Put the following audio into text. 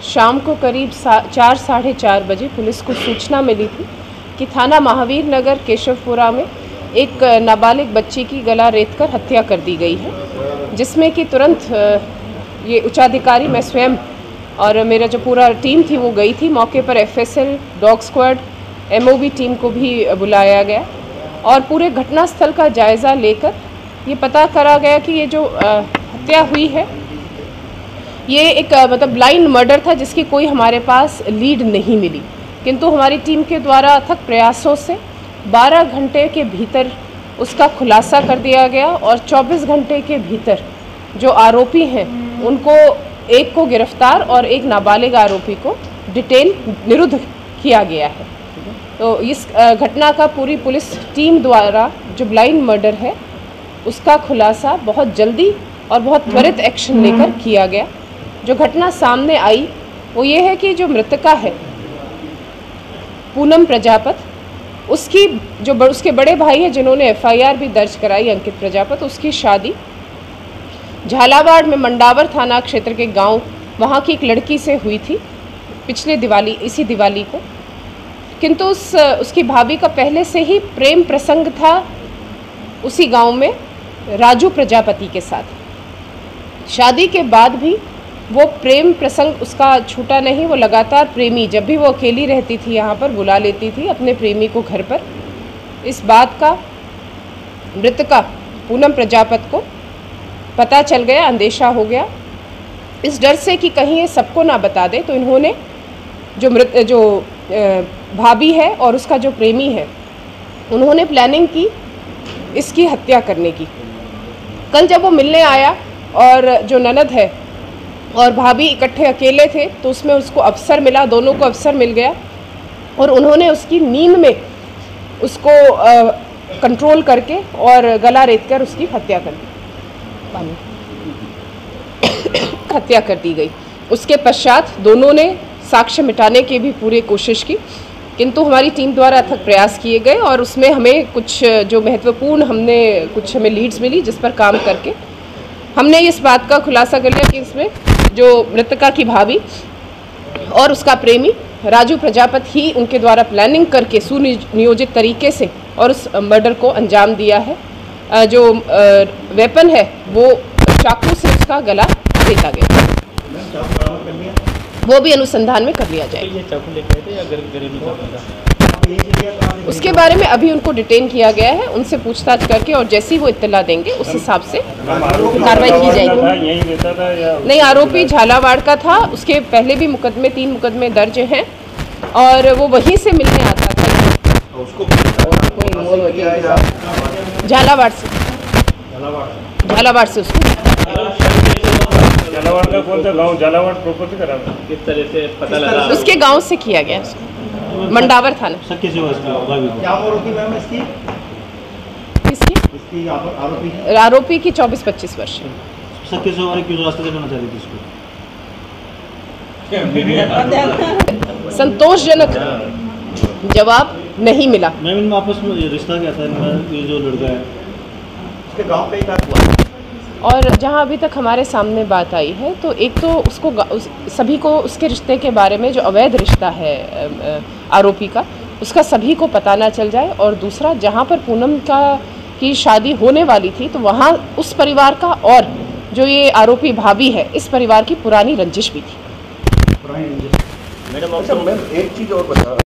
शाम को करीब 4 साढ़े 4 बजे पुलिस को सूचना मिली थी कि थाना महावीर नगर केशवपुरा में एक नाबालिग बच्ची की गला रेतकर हत्या कर दी गई है, जिसमें कि तुरंत ये उच्चाधिकारी, मैं स्वयं और मेरा जो पूरा टीम थी वो गई थी मौके पर। FSL, dog squad, MOB team को भी बुलाया गया और पूरे घटनास्थल का जायज़ा लेकर ये पता करा गया कि ये जो हत्या हुई है ये एक मतलब ब्लाइंड मर्डर था, जिसकी कोई हमारे पास लीड नहीं मिली, किंतु हमारी टीम के द्वारा अथक प्रयासों से 12 घंटे के भीतर उसका खुलासा कर दिया गया और 24 घंटे के भीतर जो आरोपी हैं उनको, एक को गिरफ्तार और एक नाबालिग आरोपी को डिटेन निरुद्ध किया गया है। तो इस घटना का पूरी पुलिस टीम द्वारा जो ब्लाइंड मर्डर है उसका खुलासा बहुत जल्दी और बहुत त्वरित एक्शन लेकर किया गया। जो घटना सामने आई वो ये है कि जो मृतका है पूनम प्रजापत, उसकी जो उसके बड़े भाई हैं जिन्होंने FIR भी दर्ज कराई, अंकित प्रजापत, उसकी शादी झालावाड़ में मंडावर थाना क्षेत्र के गांव वहां की एक लड़की से हुई थी पिछले दिवाली, इसी दिवाली को, किंतु उसकी भाभी का पहले से ही प्रेम प्रसंग था उसी गांव में राजू प्रजापति के साथ। शादी के बाद भी वो प्रेम प्रसंग उसका छूटा नहीं, वो लगातार प्रेमी, जब भी वो अकेली रहती थी यहाँ पर बुला लेती थी अपने प्रेमी को घर पर। इस बात का मृतका पूनम प्रजापत को पता चल गया, अंदेशा हो गया। इस डर से कि कहीं ये सबको ना बता दे, तो इन्होंने जो भाभी है और उसका जो प्रेमी है उन्होंने प्लानिंग की इसकी हत्या करने की। कल जब वो मिलने आया और जो ननद है और भाभी इकट्ठे अकेले थे तो उसमें उसको अवसर मिला, दोनों को अवसर मिल गया और उन्होंने उसकी नींद में उसको कंट्रोल करके और गला रेतकर उसकी हत्या कर दी, हत्या कर दी गई। उसके पश्चात दोनों ने साक्ष्य मिटाने की भी पूरी कोशिश की, किंतु हमारी टीम द्वारा अथक प्रयास किए गए और उसमें हमें कुछ जो महत्वपूर्ण हमें लीड्स मिली, जिस पर काम करके हमने इस बात का खुलासा कर लिया कि इसमें जो मृतका की भाभी और उसका प्रेमी राजू प्रजापति ही उनके द्वारा प्लानिंग करके सुनियोजित तरीके से और उस मर्डर को अंजाम दिया है। जो वेपन है वो चाकू से उसका गला रेता गया, वो भी अनुसंधान में कर लिया जाएगा। उसके बारे में अभी उनको डिटेन किया गया है, उनसे पूछताछ करके और जैसी वो इत्तला देंगे उस हिसाब से कार्रवाई की जाएगी। नहीं, आरोपी झालावाड़ का था, उसके पहले भी 3 मुकदमे दर्ज हैं और वो वहीं से मिलने आता था झालावाड़ से उसको। झालावाड़ का कौन सा गांव? झालावाड़ प्रॉपर्टी करा किस तरह से पता लगा? उसके गांव से किया गया उसको, मंडावर थाना। आरोपी की 24-25 वर्ष। संतोषजनक जवाब नहीं मिला। मैम, आपस में रिश्ता क्या था? ये जो लड़का है उसके गांव पे ही हुआ और जहां अभी तक हमारे सामने बात आई है तो एक तो उसको सभी को उसके रिश्ते के बारे में, जो अवैध रिश्ता है आरोपी का, उसका सभी को पता ना चल जाए, और दूसरा जहां पर पूनम की शादी होने वाली थी तो वहां उस परिवार का और जो ये आरोपी भाभी है इस परिवार की पुरानी रंजिश भी थी। मैडम एक चीज़ और बता